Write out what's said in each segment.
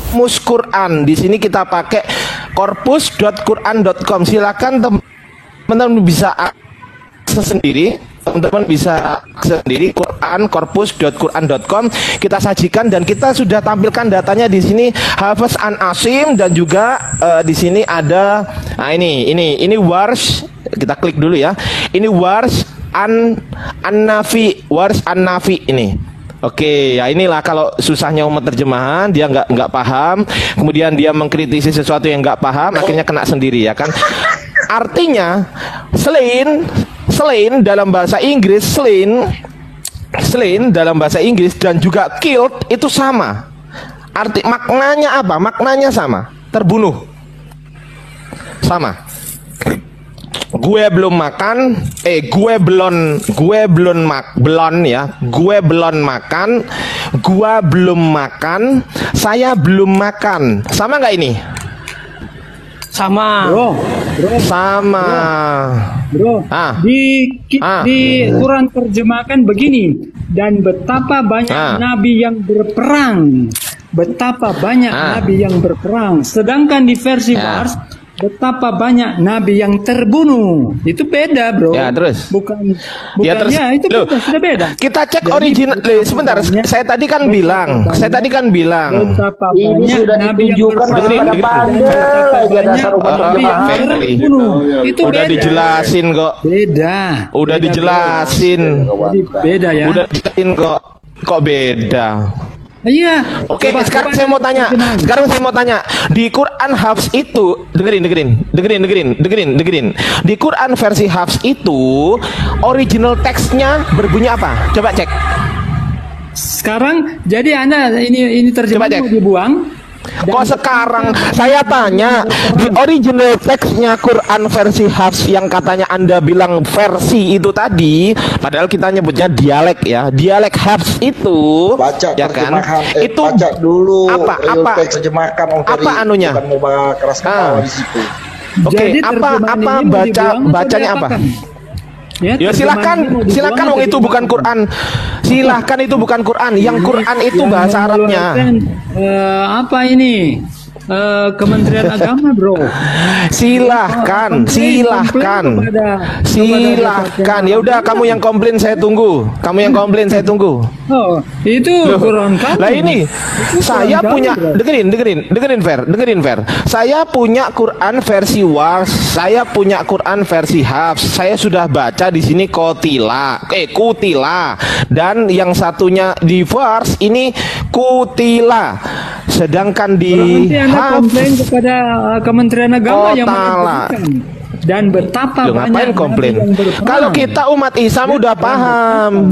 Kamus Quran. Di sini kita pakai corpus.quran.com. Silakan teman-teman bisa akses sendiri. Teman-teman bisa akses sendiri corpus.quran.com. Kita sajikan dan kita sudah tampilkan datanya di sini. Hafiz An Asim dan juga di sini ada ini Warsh. Kita klik dulu ya. Ini Warsh An-Nafi, Warsh An-Nafi ini. Oke, ya inilah kalau susahnya umat terjemahan, dia nggak paham, kemudian dia mengkritisi sesuatu yang nggak paham, akhirnya kena sendiri ya kan. Artinya slain dalam bahasa Inggris, slain dalam bahasa Inggris dan juga killed itu sama. Maknanya apa? Maknanya sama. Terbunuh. Sama. Gue belum makan, gue belum makan, saya belum makan. Sama nggak ini? Sama. Bro. Sama. Bro. Di Quran terjemahkan begini, dan betapa banyak nabi yang berperang. Betapa banyak nabi yang berperang. Sedangkan di versi Warsh, betapa banyak nabi yang terbunuh. Itu beda, bro. Ya, terus. Bukan ya, terus. Ya, itu sudah beda. Kita cek original. Sebentar, saya tadi kan bilang. Betapa ini banyak sudah nabi yang ditunjukkan pada pandai dasar umat terbunuh. Itu udah beda. Dijelasin kok. Beda. Udah dijelasin. Beda ya. Udah dijelasin kok. Kok beda? Iya. Oke, sekarang saya mau tanya. Di Quran Hafs itu, dengerin. Di Quran versi Hafs itu original teksnya berbunyi apa? Coba cek. Sekarang jadi Anda ini terjemahan mau dibuang. Kok sekarang saya tanya di original teksnya Quran versi Hafs yang katanya Anda bilang versi itu tadi, padahal kita nyebutnya dialek ya. Dialek Hafs itu baca ya kan? Itu baca dulu apa terjemahkan apa anunya? Bukan mau keras kepala di situ. Oke, apa bacanya apa? Ya silakan wong itu bukan Quran. Silahkan itu bukan Quran. Yang Quran itu bahasa Arabnya. Apa ini? Kementerian Agama, bro. Silahkan. Ya udah, kamu yang komplain saya tunggu. Oh, itu Quran kamu. Lah ini saya punya, dengerin Fer. Saya punya Quran versi Warsh, saya punya Quran versi Hafs. Saya sudah baca di sini kutila, dan yang satunya di Warsh ini kutila. Sedangkan di komplain kepada Kementerian Agama yang menentukan. Dan betapa banyak komplain. Kalau kita umat Islam udah paham.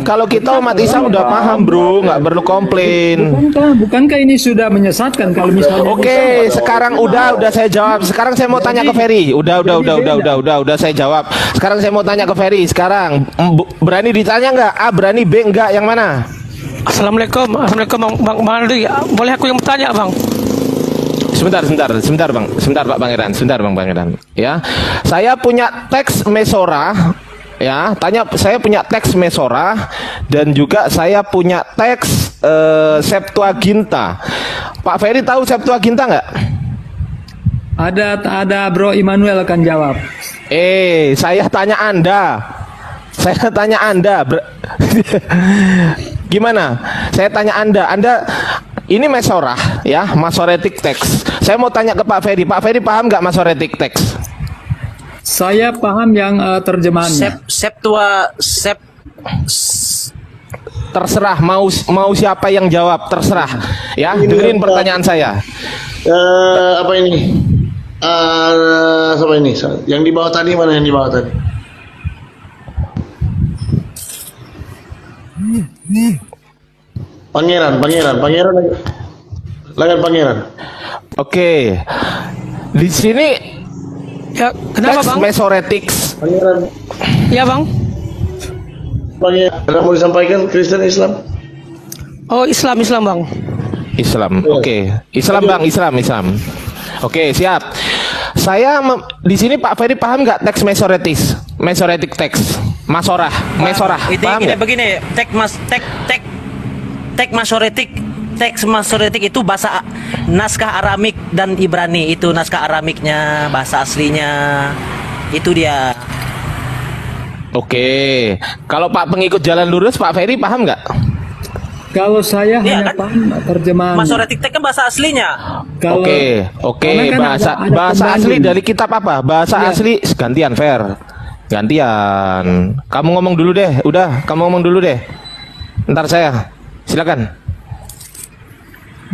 Bro, nggak perlu komplain. Bukankah ini sudah menyesatkan kalau misalnya? Oke, sekarang udah saya jawab. Sekarang saya mau tanya ke Ferry. Udah saya jawab. Sekarang saya mau tanya ke Ferry. Sekarang berani ditanya nggak? A berani, B nggak? Yang mana? Assalamualaikum Bang Aldi. Boleh aku yang bertanya, Bang? Sebentar Pak Pangeran. Ya. Saya punya teks Mesorah. Ya, saya punya teks Mesorah dan juga saya punya teks Septuaginta. Pak Ferry tahu Septuaginta nggak? Ada Bro Immanuel akan jawab. Saya tanya Anda. Gimana? Saya tanya Anda ini Mesorah ya, Masoretic text. Saya mau tanya ke Pak Ferry. Pak Ferry paham nggak Masoretic text? Saya paham yang terjemahannya. Terserah mau siapa yang jawab, terserah. Ya, dengerin pertanyaan saya. Apa ini? Apa ini? Yang di bawah tadi mana yang di bawah tadi? Pangeran. Oke. Di sini ya, kenapa teks Bang? Masoretics. Pangeran. Ya, Bang. Pangeran, ada mau disampaikan Kristen Islam? Oh, Islam, Bang. Islam. Oke. Islam, Bang, Islam. Oke, siap. Saya di sini Pak Ferry paham nggak teks Masoretic text? Mesorah. Paham nggak? Begini, teks Masoretic itu bahasa naskah Aramik dan Ibrani. Itu naskah Aramiknya, bahasa aslinya. Itu dia. Oke. Kalau Pak pengikut jalan lurus, Pak Ferry paham nggak? Kalau saya Iya, hanya kan? paham terjemahan. Masoretic text kan bahasa aslinya. Oke. karena kan Bahasa ada bahasa asli pembanding. dari kitab apa? Bahasa Iya. asli gantian Fer. Gantian. Kamu ngomong dulu deh. Udah, kamu ngomong dulu deh. Ntar saya. Silakan.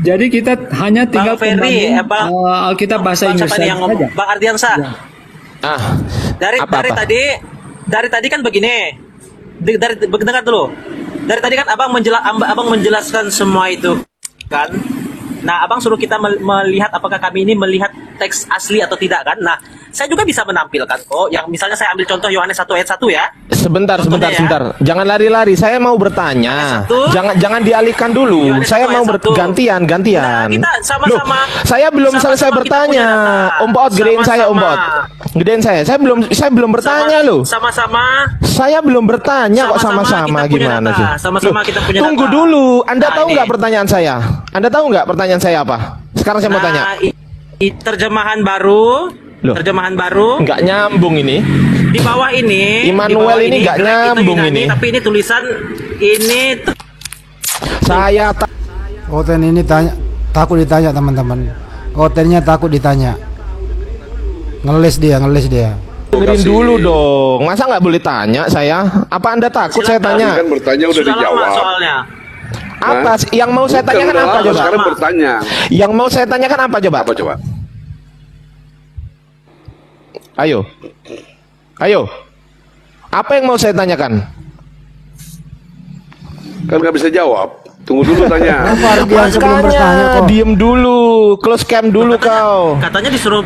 Jadi kita hanya tinggal Bang Ferry, pembanding, Alkitab bahasa Bang Inggris siapa nih yang ngomong? saja. Bang Ardiansa. Ya. Ah. Dari Apa-apa? dari tadi kan begini. Dengar dulu. Dari tadi kan abang menjelaskan semua itu kan. Nah, abang suruh kita melihat apakah kami ini melihat teks asli atau tidak kan. Nah, saya juga bisa menampilkan kok. Yang misalnya saya ambil contoh Yohanes 1 ayat 1 ya. Sebentar, Contohnya ya. sebentar. Jangan lari-lari. Saya mau bertanya. Yohanes 1. Jangan dialihkan dulu. Yohanes Saya 1 mau ayat 1. gantian. Nah, kita sama-sama. Loh, saya belum Sama-sama selesai kita bertanya. punya data. Om Pot, gedein saya, Om Pot. Sama-sama. Gedein saya. Saya belum bertanya loh. Sama-sama. Saya belum bertanya kok Sama-sama sama-sama kita punya gimana data. sih? Sama-sama kita punya tunggu data. dulu. Anda Nah, tahu ini. nggak pertanyaan saya? Anda tahu nggak pertanyaan saya apa? Sekarang saya mau tanya. Terjemahan baru. Loh. Terjemahan baru. Nggak nyambung ini. Di bawah ini. Immanuel di bawah ini nggak Greg itu nyambung Yunani, ini. Tapi ini tulisan ini. Saya Oten ini takut ditanya teman-teman. Otennya takut ditanya. Ngeles dia. dengerin dulu dong. Masa nggak boleh tanya saya? Apa Anda takut saya Silakan. tanya? Kan bertanya udah Sudah lama dijawab. soalnya. Apa sih? Yang mau saya tanyakan Udah apa lama, coba? sekarang bertanya. Yang mau saya tanyakan apa coba? Apa coba? Ayo. Apa yang mau saya tanyakan? Kan nggak bisa jawab. Tunggu dulu tanya. Kenapa Ardian sebelum bertanya kok? diem dulu, close cam dulu kau. Katanya disuruh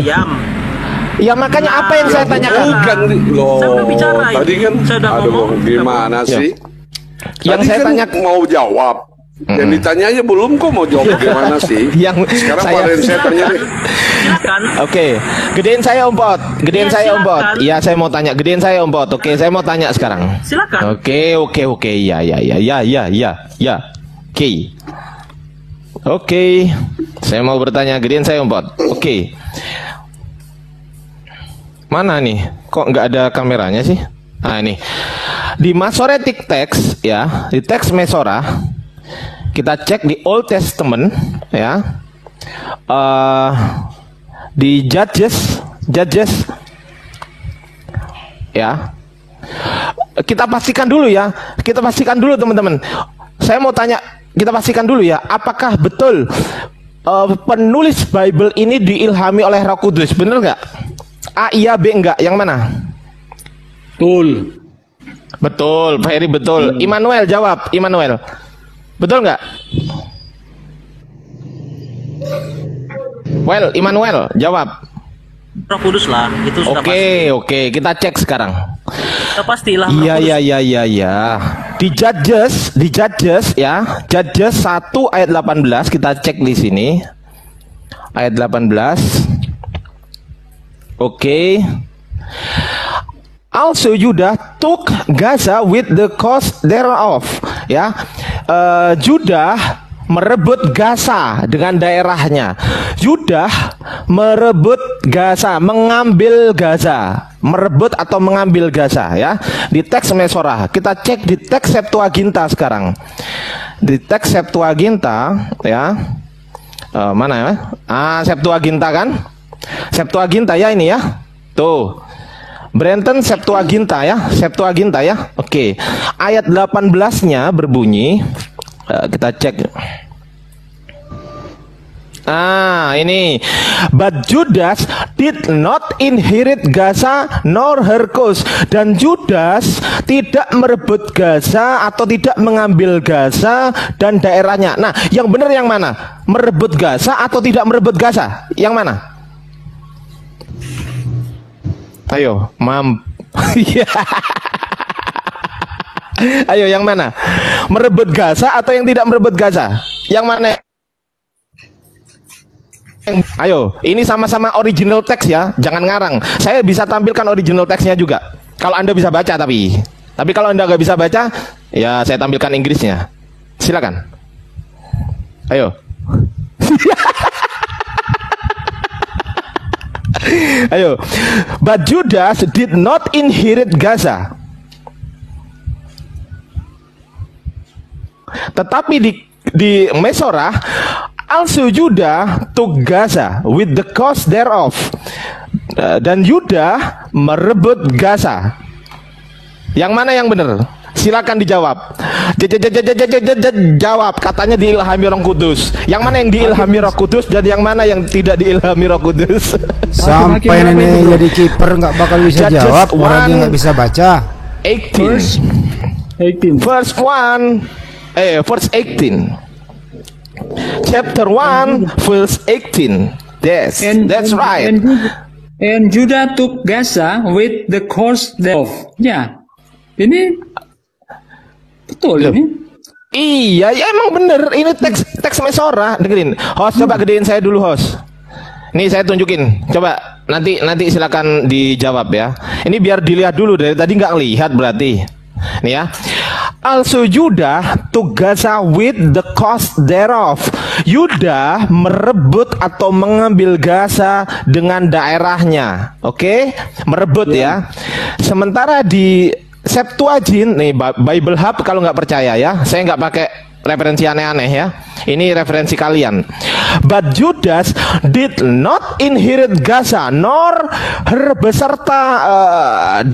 diam. Ya makanya apa yang saya tanyakan? Bukan loh. Saya udah bicara ini. Tadi kan Saya udah aduh, ngomong. gimana sih? Yang Tadi saya kan tanya mau jawab. Yang ditanya aja belum kok mau jawab gimana sih? Yang Sekarang saya- kemarin saya tanya deh. Silakan. Oke, gedein saya Om Pot. Gedein Iya, saya Om Pot. silakan. Iya, saya mau tanya. Gedein saya Om Pot. Oke, saya mau tanya sekarang. Silakan. Oke. Ya. Oke. Saya mau bertanya. Gedein saya Om Pot. Oke. Mana nih? Kok nggak ada kameranya sih? Nah ini. Di Masoretic Text ya, di teks Mesora, kita cek di Old Testament ya. Di Judges ya. Kita pastikan dulu ya. Kita pastikan dulu teman-teman. Saya mau tanya, kita pastikan dulu ya, apakah betul penulis Bible ini diilhami oleh Roh Kudus? Bener nggak? A iya, B enggak. Yang mana? Betul. Betul, Ferry betul. Immanuel jawab, Immanuel. Betul nggak? Well, Immanuel jawab. Roh Kudus lah, itu sudah pasti. Oke, kita cek sekarang. Sudah pastilah. Roh Kudus. Iya. Di Judges ya, Judges 1 ayat 18 kita cek di sini. Ayat 18. Oke. Also Judah took Gaza with the coast thereof. Ya, Judah merebut Gaza dengan daerahnya. Judah merebut Gaza, mengambil Gaza, merebut atau mengambil Gaza. Ya, di teks Mesora. Kita cek di teks Septuaginta sekarang. Di teks Septuaginta, ya, mana ya? Septuaginta kan? Septuaginta ya ini ya. Tuh. Brenton Septuaginta ya, Septuaginta ya. Oke. Ayat 18-nya berbunyi, kita cek. Ini. But Judas did not inherit Gaza nor her coast. Dan Judas tidak merebut Gaza atau tidak mengambil Gaza dan daerahnya. Nah, yang benar yang mana? Merebut Gaza atau tidak merebut Gaza? Yang mana? Ayo, Ayo, yang mana? Merebut Gaza atau yang tidak merebut Gaza? Yang mana? Ayo, ini sama-sama original text ya, jangan ngarang. Saya bisa tampilkan original teksnya juga. Kalau Anda bisa baca tapi kalau Anda nggak bisa baca, ya saya tampilkan Inggrisnya. Silakan. Ayo. Ayo. But Judas did not inherit Gaza. Tetapi di Mesorah, also Judah took Gaza with the coast thereof. Dan Yuda merebut Gaza. Yang mana yang benar? Silakan dijawab. Jawab. Katanya diilhami Roh Kudus. Yang mana yang diilhami Roh Kudus dan yang mana yang tidak diilhami Roh Kudus? Sampai nenek jadi kiper nggak bakal bisa jawab. Orang dia nggak bisa baca. 18. Verse 1. Verse 18. Chapter 1, verse 18. Yes, that's right. And Judah took Gaza with the coast thereof. Ya, ini betul ini. Iya, ya emang bener. Ini teks Mesorah. Dengerin. Host, coba gedein saya dulu, host. Nih saya tunjukin. Coba nanti silakan dijawab ya. Ini biar dilihat dulu, dari tadi nggak lihat berarti. Nih ya. Also Judah took Gaza with the coast thereof. Yuda merebut atau mengambil Gaza dengan daerahnya. Oke? Merebut ya. Sementara di Septuagint, nih Bible Hub kalau nggak percaya ya, saya nggak pakai referensi aneh-aneh ya. Ini referensi kalian. But Judas did not inherit Gaza nor her beserta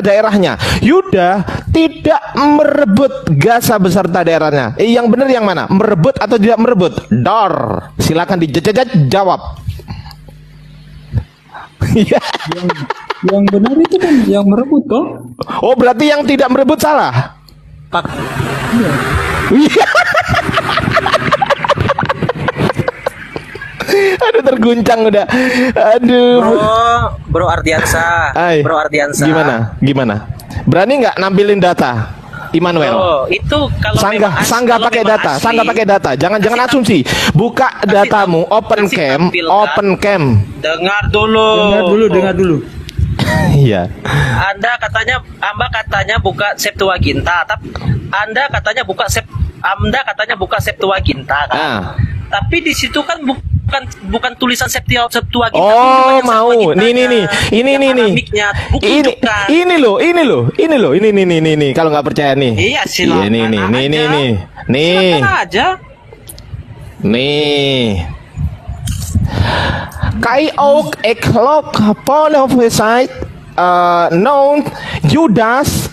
daerahnya. Yuda tidak merebut Gaza beserta daerahnya. Yang benar yang mana? Merebut atau tidak merebut? Dor. Silakan dijawab. Yang benar itu kan yang merebut toh. Oh, berarti yang tidak merebut salah. Pak. Iya. Aduh, terguncang udah. Aduh. Bro Ardiansa. Bro Ardiansa. Gimana? Berani nggak nampilin data? Immanuel. Oh, itu kalau sanggah pakai data, sanggah pakai data. Jangan asumsi. Buka datamu, open cam. Dengar dulu. Iya. Anda katanya buka Septuaginta, tapi Anda katanya buka Septuaginta kan. Tapi di situ kan bukan tulisan Septuaginta. Oh, mau. Nih. Ini. Kalau nggak percaya nih. Iya, silakan. Nih. Aja. Nih. Kai Oak Eklok Polophyte known Judas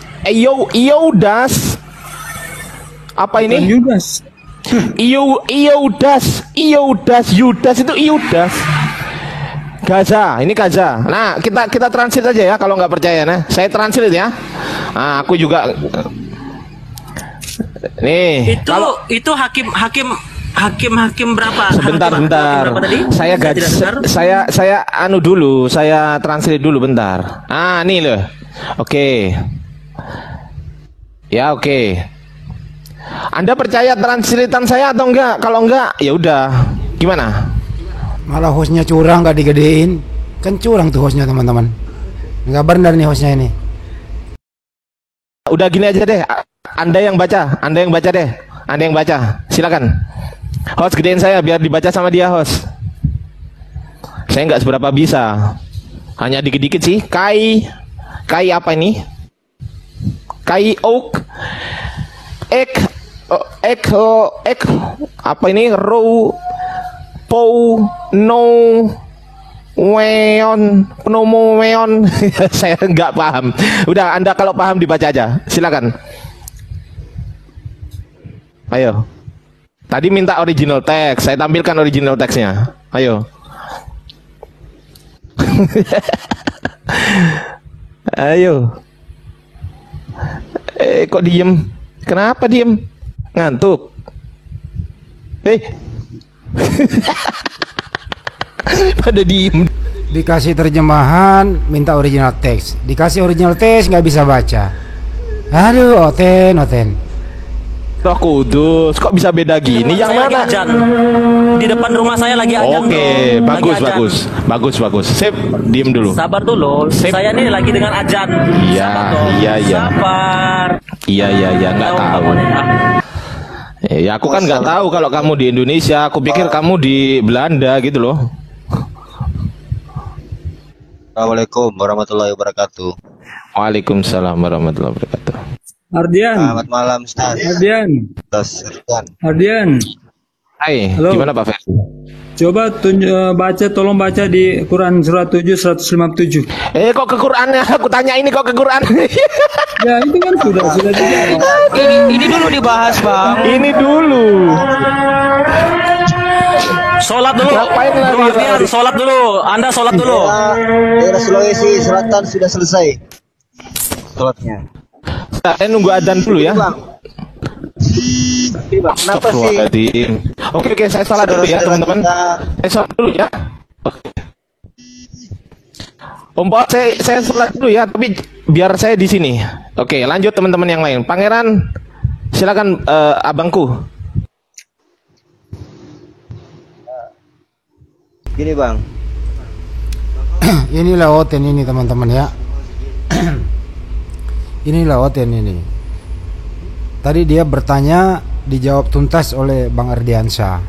apa ini? Judas. Yudas itu Yudas. Gaza, ini Gaza. Nah, kita translate aja ya kalau nggak percaya nah. Saya translate ya. Nah, aku juga nih. Itu hakim berapa? Sebentar. Berapa tadi? Saya anu dulu, saya translate dulu bentar. Nih loh. Oke. Ya, oke. Anda percaya translatean saya atau enggak? Kalau enggak, ya udah. Gimana? Malah hostnya curang, nggak digedein. Kan curang tuh hostnya, teman-teman. Nggak benar nih hostnya ini. Udah gini aja deh. Anda yang baca deh. Anda yang baca. Silakan. Host, gedein saya biar dibaca sama dia, host. Saya nggak seberapa bisa. Hanya dikit-dikit sih. Kai apa ini? Kai Oak Ek apa ini? Row Po No Weon saya nggak paham. Udah, Anda kalau paham dibaca aja. Silakan. Ayo. Tadi minta original text, saya tampilkan original teksnya. Ayo. Ayo. Kok diem? Kenapa diem? Ngantuk. Pada diem. Dikasih terjemahan, minta original text. Dikasih original text, nggak bisa baca. Aduh, Oten. Roh Kudus, kok bisa beda gini? Yang mana? Ajan. Di depan rumah saya lagi ajan. Oke, bagus. Sip, diem dulu. Sabar dulu. Sip. Saya nih lagi dengan ajan. Iya. Sabar. Iya, nggak tahu. Ya aku kan nggak tahu kalau kamu di Indonesia. Aku pikir kamu di Belanda gitu loh. Assalamualaikum warahmatullahi wabarakatuh. Waalaikumsalam warahmatullahi wabarakatuh. Ardian. Selamat malam, Ustaz. Ardian. Ardian. Hai, Halo. gimana Pak Ferdi? Coba tolong baca di Quran surat 7 157. Kok ke Qurannya? Aku tanya ini kok ke Quran. Ya itu kan sudah dijawab. Ini dulu dibahas, Bang. Ini dulu. Sholat dulu. Ngapain lagi? Bro Ardian, sholat dulu. Anda sholat dulu. Daerah Sulawesi Selatan sudah selesai sholatnya. Saya nunggu adzan dulu ya. Kenapa sih? Oke, saya salah dulu ya teman-teman. Saya salah dulu ya. Om Pak, saya salah dulu ya, tapi biar saya di sini. Oke, lanjut teman-teman yang lain. Pangeran, silakan abangku. Gini Bang. Inilah Oten ini teman-teman ya. Inilah Oten ini. Tadi dia bertanya, dijawab tuntas oleh Bang Ardiansyah.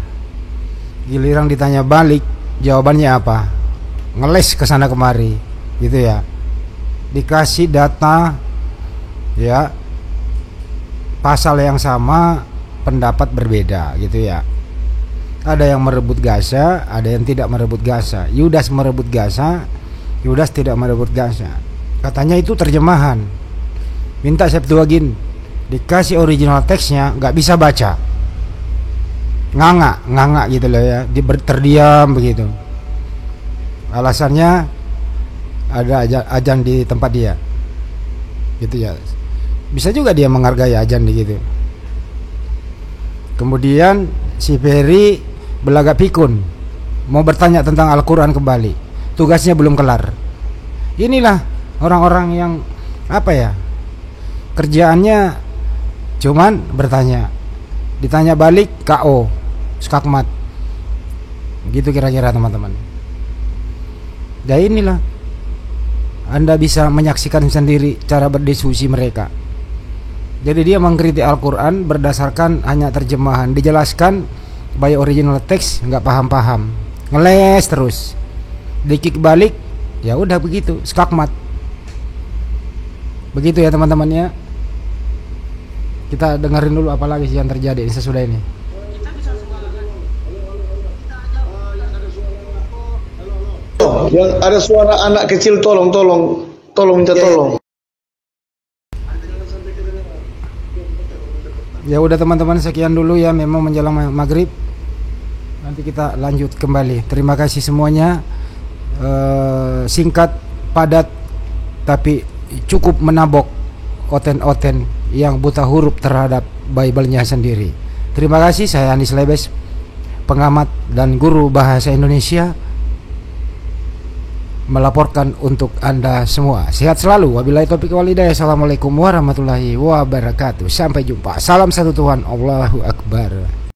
Giliran ditanya balik, jawabannya apa? Ngeles ke sana kemari, gitu ya. Dikasih data, ya, pasal yang sama, pendapat berbeda, gitu ya. Ada yang merebut Gaza, ada yang tidak merebut Gaza. Yudas merebut Gaza, Yudas tidak merebut Gaza. Katanya itu terjemahan. Minta Septuagint, dikasih original teksnya nggak bisa baca, nganga gitu loh ya, terdiam begitu. Alasannya ada ajan di tempat dia, gitu ya. Bisa juga dia menghargai ajan gitu. Kemudian si Ferry belagak pikun, mau bertanya tentang Al-Quran kembali, tugasnya belum kelar. Inilah orang-orang yang apa ya, kerjaannya cuman bertanya, ditanya balik KO, skakmat, gitu kira-kira teman-teman. Ya inilah, Anda bisa menyaksikan sendiri cara berdiskusi mereka. Jadi dia mengkritik Al-Quran berdasarkan hanya terjemahan, dijelaskan by original text nggak paham-paham, ngeles terus, dikik balik, ya udah begitu, skakmat. Begitu ya teman-teman ya. Kita dengerin dulu apa lagi sih yang terjadi sesudah ini. Yang ada suara anak kecil, tolong minta tolong. Ya udah teman-teman, sekian dulu ya, memang menjelang maghrib. Nanti kita lanjut kembali. Terima kasih semuanya. Singkat, padat, tapi cukup menabok oten-oten yang buta huruf terhadap Bible-nya sendiri. Terima kasih, saya Andi Slebes, pengamat dan guru bahasa Indonesia, melaporkan untuk Anda semua. Sehat selalu. Wabillahi taufiq wal hidayah. Assalamualaikum warahmatullahi wabarakatuh. Sampai jumpa. Salam satu Tuhan. Allahu Akbar.